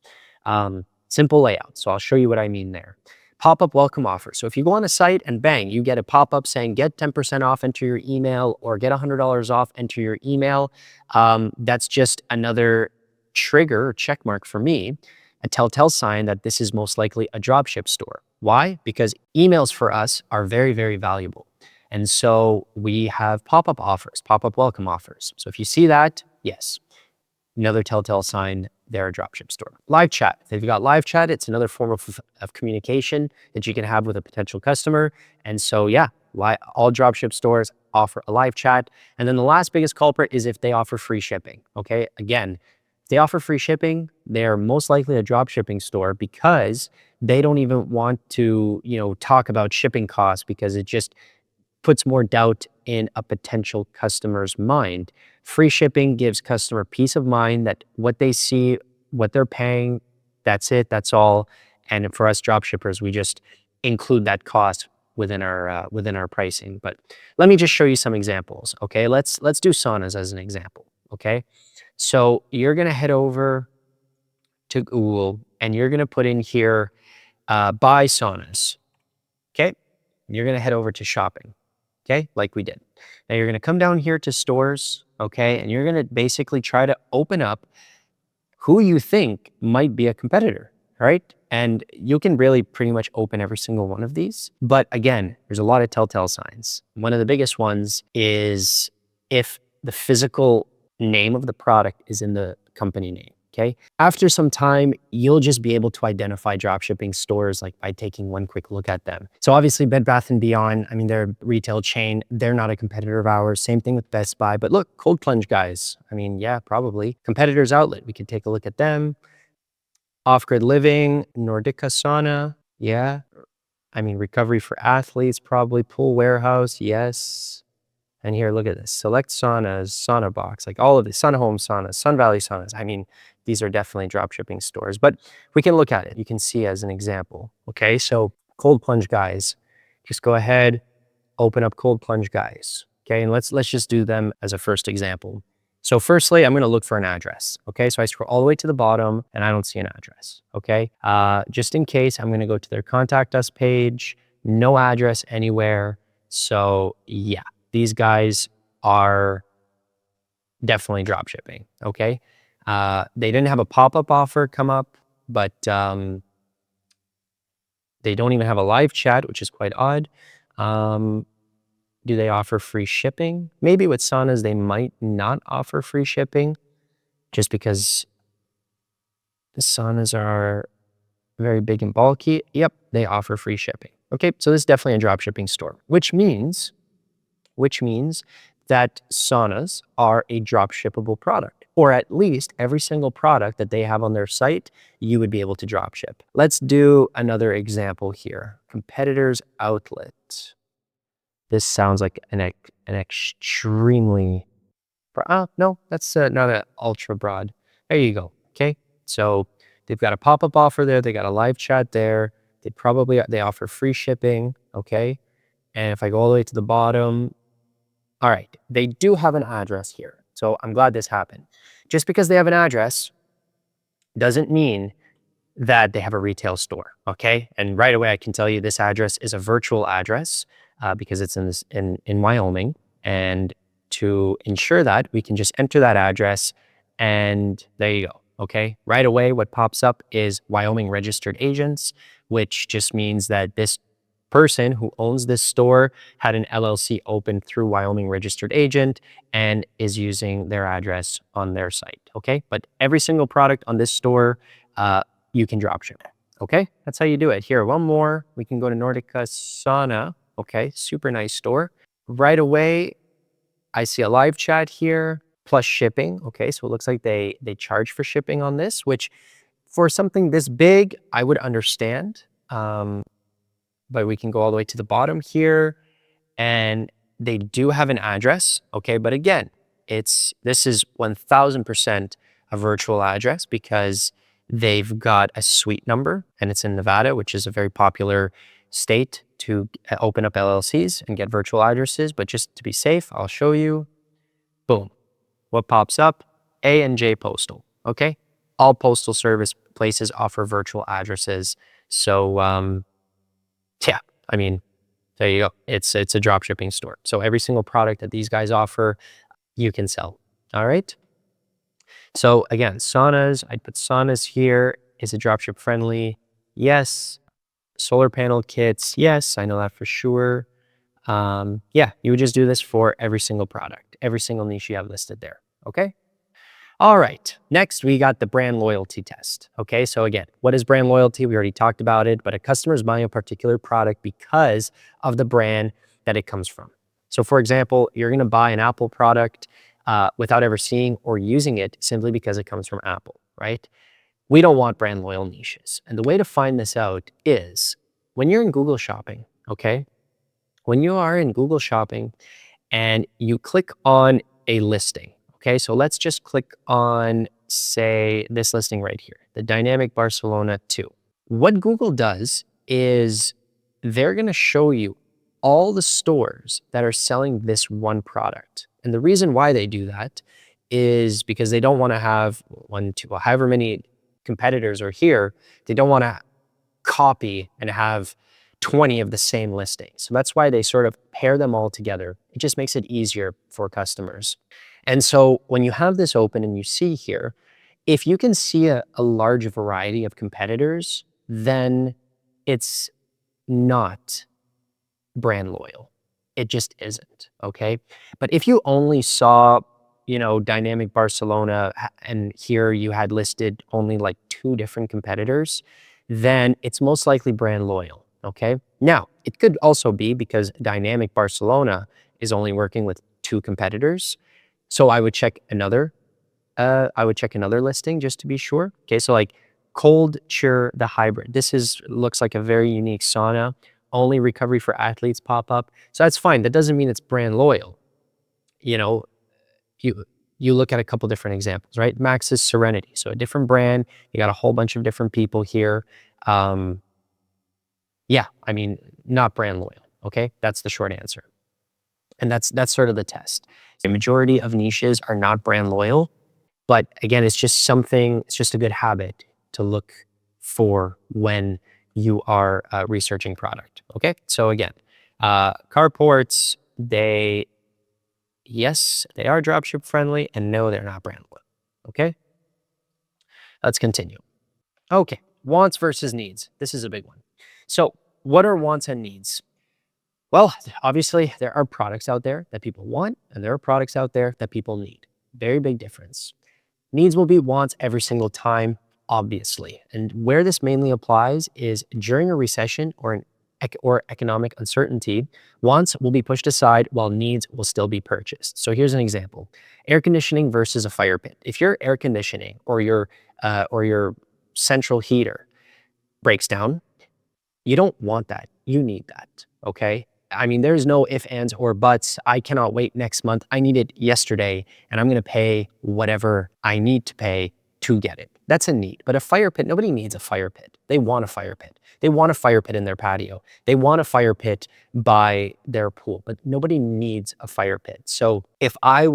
Simple layout. So I'll show you what I mean there. Pop-up welcome offer. So if you go on a site and bang, you get a pop-up saying get 10% off, enter your email, or get $100 off, enter your email. That's just another trigger or check mark for me, a telltale sign that this is most likely a dropship store. Why? Because emails for us are very, very valuable. And so we have pop-up offers, pop-up welcome offers. So if you see that, yes, another telltale sign they're a dropship store. Live chat. If you've got live chat, it's another form of communication that you can have with a potential customer. And so, yeah, all dropship stores offer a live chat. And then the last biggest culprit is if they offer free shipping. Okay, again, if they offer free shipping, they're most likely a dropshipping store because they don't even want to, talk about shipping costs because it just puts more doubt in a potential customer's mind. Free shipping gives customer peace of mind that what they see, what they're paying, that's it, that's all. And for us dropshippers, we just include that cost within our pricing. But let me just show you some examples. Okay, let's do saunas as an example. Okay, so you're gonna head over to Google and you're gonna put in here buy saunas. Okay, and you're gonna head over to shopping. Okay, like we did. Now you're gonna come down here to stores, okay, and you're gonna basically try to open up who you think might be a competitor, right? And you can really pretty much open every single one of these. But again, there's a lot of telltale signs. One of the biggest ones is if the physical name of the product is in the company name. Okay. After some time, you'll just be able to identify dropshipping stores like by taking one quick look at them. So obviously Bed Bath & Beyond, I mean, they're a retail chain. They're not a competitor of ours. Same thing with Best Buy. But look, Cold Plunge guys. I mean, yeah, probably. Competitors Outlet. We could take a look at them. Off-Grid Living, Nordica Sauna. Yeah. I mean, Recovery for Athletes, probably. Pool Warehouse. Yes. And here, look at this. Select Saunas, Sauna Box, like all of these, Sun Home Saunas, Sun Valley Saunas. I mean, these are definitely dropshipping stores, but we can look at it. You can see as an example. Okay, so Cold Plunge guys, just go ahead, open up Cold Plunge guys. Okay, and let's just do them as a first example. So firstly, I'm gonna look for an address. Okay, so I scroll all the way to the bottom and I don't see an address. Okay, just in case, I'm gonna go to their contact us page, no address anywhere. So yeah, these guys are definitely drop shipping. Okay. They didn't have a pop-up offer come up, but they don't even have a live chat, which is quite odd. Do they offer free shipping? Maybe with saunas, they might not offer free shipping just because the saunas are very big and bulky. Yep, they offer free shipping. Okay, so this is definitely a drop shipping store, which means that saunas are a drop shippable product, or at least every single product that they have on their site, you would be able to drop ship. Let's do another example here. Competitors Outlet. This sounds like an extremely, no, that's not an ultra broad. There you go. Okay. So they've got a pop-up offer there. They got a live chat there. They offer free shipping. Okay. And if I go all the way to the bottom, all right, they do have an address here. So I'm glad this happened. Just because they have an address doesn't mean that they have a retail store, okay? And right away, I can tell you this address is a virtual address because it's in Wyoming. And to ensure that, we can just enter that address and there you go, okay? Right away, what pops up is Wyoming registered agents, which just means that this person who owns this store had an LLC open through Wyoming registered agent and is using their address on their site, okay? But every single product on this store, you can drop ship, okay? That's how you do it. Here, one more. We can go to Nordica Sauna, okay? Super nice store. Right away, I see a live chat here, plus shipping, okay? So it looks like they charge for shipping on this, which for something this big, I would understand. but we can go all the way to the bottom here, and they do have an address, okay? But again, this is 1000% a virtual address because they've got a suite number and it's in Nevada, which is a very popular state to open up LLCs and get virtual addresses. But just to be safe, I'll show you. Boom. What pops up? A&J Postal, okay? All postal service places offer virtual addresses. So, yeah, I mean, there you go. It's a drop shipping store. So every single product that these guys offer, you can sell. All right. So again, saunas, I'd put saunas here. Is it dropship friendly? Yes. Solar panel kits. Yes, I know that for sure. Yeah, you would just do this for every single product, every single niche you have listed there. Okay. All right, next we got the brand loyalty test. Okay, so again, what is brand loyalty? We already talked about it, but a customer is buying a particular product because of the brand that it comes from. So for example, you're gonna buy an Apple product without ever seeing or using it simply because it comes from Apple, right? We don't want brand loyal niches. And the way to find this out is when you're in Google Shopping, okay? When you are in Google Shopping and you click on a listing, okay? So let's just click on, say, this listing right here, the Dynamic Barcelona 2. What Google does is they're gonna show you all the stores that are selling this one product. And the reason why they do that is because they don't wanna have one, two, well, however many competitors are here, they don't wanna copy and have 20 of the same listings. So that's why they sort of pair them all together. It just makes it easier for customers. And so when you have this open and you see here, if you can see a large variety of competitors, then it's not brand loyal. It just isn't, okay? But if you only saw, Dynamic Barcelona and here you had listed only like 2 different competitors, then it's most likely brand loyal, okay? Now, it could also be because Dynamic Barcelona is only working with 2 competitors. So I would check another listing just to be sure. Okay, so like Cold Cure the Hybrid. This looks like a very unique sauna. Only recovery for athletes pop up. So that's fine. That doesn't mean it's brand loyal. You know, you you look at a couple different examples, right? Max's Serenity. So a different brand. You got a whole bunch of different people here. Yeah, I mean, not brand loyal. Okay, that's the short answer. And that's sort of the test. The majority of niches are not brand loyal, but again, it's just a good habit to look for when you are researching product. Okay, so again, carports, yes, they are dropship friendly, and no, they're not brand loyal. Okay, let's continue. Okay, wants versus needs. This is a big one. So what are wants and needs? Well, obviously, there are products out there that people want, and there are products out there that people need. Very big difference. Needs will be wants every single time, obviously. And where this mainly applies is during a recession or economic uncertainty, wants will be pushed aside while needs will still be purchased. So here's an example: air conditioning versus a fire pit. If your air conditioning or your central heater breaks down, you don't want that. You need that. Okay. I mean, there's no ifs, ands, or buts. I cannot wait next month. I need it yesterday, and I'm going to pay whatever I need to pay to get it. That's a need. But a fire pit, nobody needs a fire pit. They want a fire pit. They want a fire pit in their patio. They want a fire pit by their pool, but nobody needs a fire pit. So if I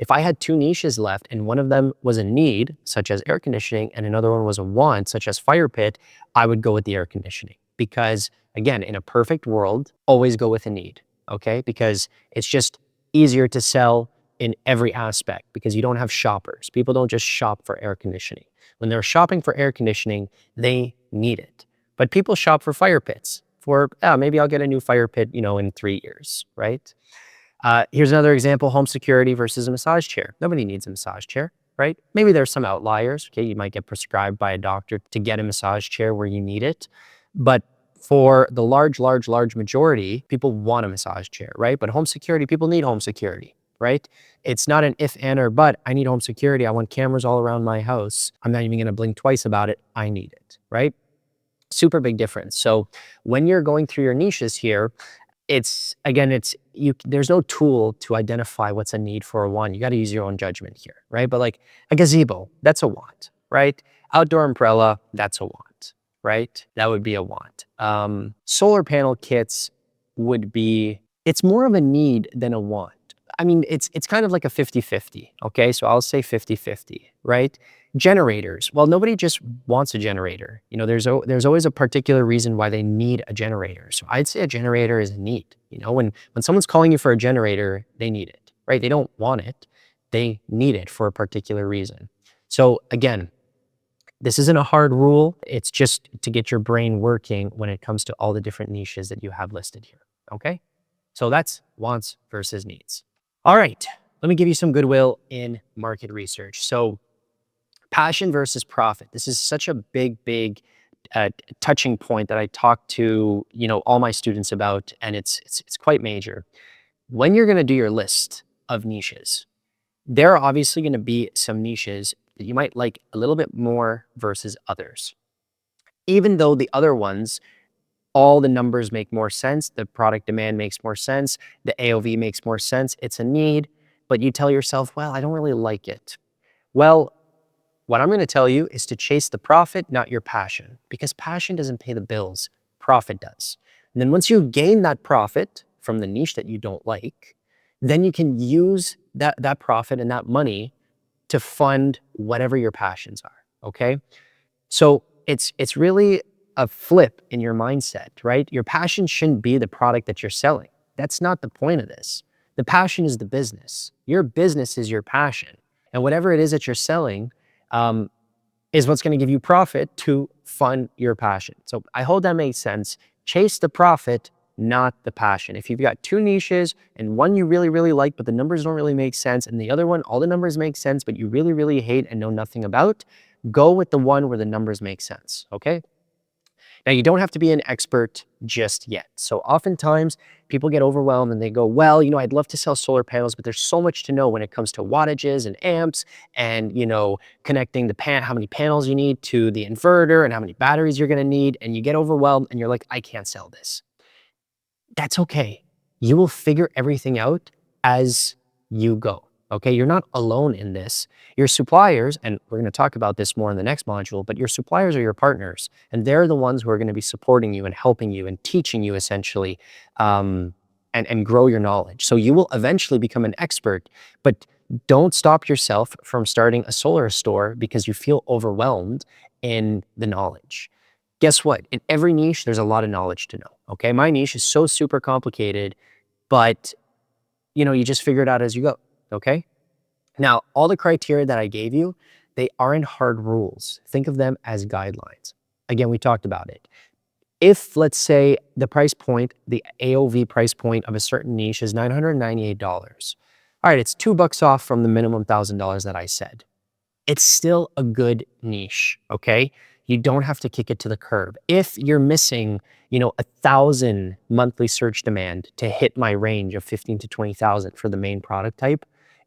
had 2 niches left and one of them was a need, such as air conditioning, and another one was a want, such as fire pit, I would go with the air conditioning. Because again, in a perfect world, always go with a need, okay? Because it's just easier to sell in every aspect because you don't have shoppers. People don't just shop for air conditioning. When they're shopping for air conditioning, they need it. But people shop for fire pits for, maybe I'll get a new fire pit, in 3 years, right? Here's another example: home security versus a massage chair. Nobody needs a massage chair, right? Maybe there's some outliers. Okay, you might get prescribed by a doctor to get a massage chair where you need it. But for the large majority, people want a massage chair, right? But home security, people need home security, right? It's not an if, and, or but. I need home security. I want cameras all around my house. I'm not even going to blink twice about it. I need it, right? Super big difference. So when you're going through your niches here, it's again, it's you there's no tool to identify what's a need for a want. You got to use your own judgment here, right? But like a gazebo, that's a want, right? Outdoor umbrella, that's a want, right? That would be a want. Solar panel kits would be, it's more of a need than a want. I mean, it's kind of like a 50-50, okay? So I'll say 50-50, right? Generators. Well, nobody just wants a generator. You know, there's always a particular reason why they need a generator. So I'd say a generator is a need. You know, when someone's calling you for a generator, they need it, right? They don't want it. They need it for a particular reason. So again, this isn't a hard rule. It's just to get your brain working when it comes to all the different niches that you have listed here, okay? So that's wants versus needs. All right, let me give you some goodwill in market research. So passion versus profit. This is such a big touching point that I talk to, you know, all my students about, and it's quite major. When you're going to do your list of niches, there are obviously going to be some niches that you might like a little bit more versus others. Even though the other ones, all the numbers make more sense, the product demand makes more sense, the AOV makes more sense, it's a need, but you tell yourself, well, I don't really like it. Well, what I'm going to tell you is to chase the profit, not your passion, because passion doesn't pay the bills, profit does. And then once you gain that profit from the niche that you don't like, then you can use that profit and that money to fund whatever your passions are, okay? So it's really a flip in your mindset, right? Your passion shouldn't be the product that you're selling. That's not the point of this. The passion is the business. Your business is your passion. And whatever it is that you're selling is what's going to give you profit to fund your passion. So I hope that makes sense. Chase the profit, not the passion. If you've got two niches and one you really like, but the numbers don't really make sense, and the other one, all the numbers make sense, but you really hate and know nothing about, go with the one where the numbers make sense, okay? Now, you don't have to be an expert just yet. So oftentimes people get overwhelmed and they go, well, you know, I'd love to sell solar panels, but there's so much to know when it comes to wattages and amps and, you know, connecting how many panels you need to the inverter and how many batteries you're going to need. And you get overwhelmed and you're like, I can't sell this. That's okay. You will figure everything out as you go. Okay, you're not alone in this. Your suppliers, and we're going to talk about this more in the next module, but your suppliers are your partners, and they're the ones who are going to be supporting you and helping you and teaching you essentially, and grow your knowledge. So you will eventually become an expert, but don't stop yourself from starting a solar store because you feel overwhelmed in the knowledge. Guess what? In every niche, there's a lot of knowledge to know. Okay, my niche is so super complicated, but you know, you just figure it out as you go. Okay. Now, all the criteria that I gave you, they aren't hard rules. Think of them as guidelines. Again, we talked about it. If, let's say, the price point, the AOV price point of a certain niche is $998, all right, it's $2 off from the minimum $1,000 that I said. It's still a good niche, okay? You don't have to kick it to the curb. If you're missing, you know, 1,000 monthly search demand to hit my range of 15 to 20,000 for the main product type,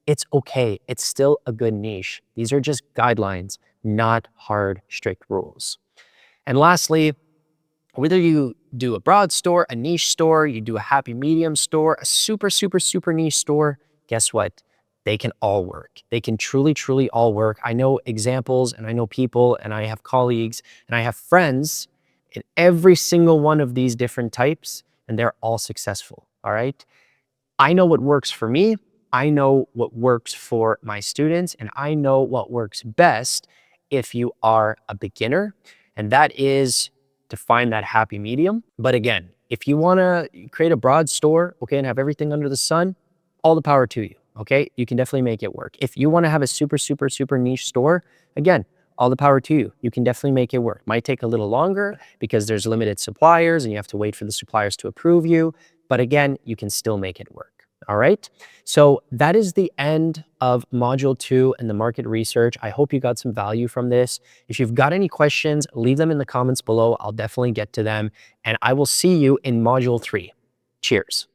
it's okay. It's still a good niche. These are just guidelines, not hard, strict rules. And lastly, whether you do a broad store, a niche store, you do a happy medium store, a super niche store, guess what? They can all work. They can truly all work. I know examples and I know people and I have colleagues and I have friends in every single one of these different types, and they're all successful, all right? I know what works for me. I know what works for my students, and I know what works best if you are a beginner, and that is to find that happy medium. But again, if you want to create a broad store, okay, and have everything under the sun, all the power to you, okay? You can definitely make it work. If you want to have a super niche store, again, all the power to you. You can definitely make it work. Might take a little longer because there's limited suppliers and you have to wait for the suppliers to approve you. But again, you can still make it work. All right. So that is the end of module 2 and the market research. I hope you got some value from this. If you've got any questions, leave them in the comments below. I'll definitely get to them. And I will see you in module 3. Cheers.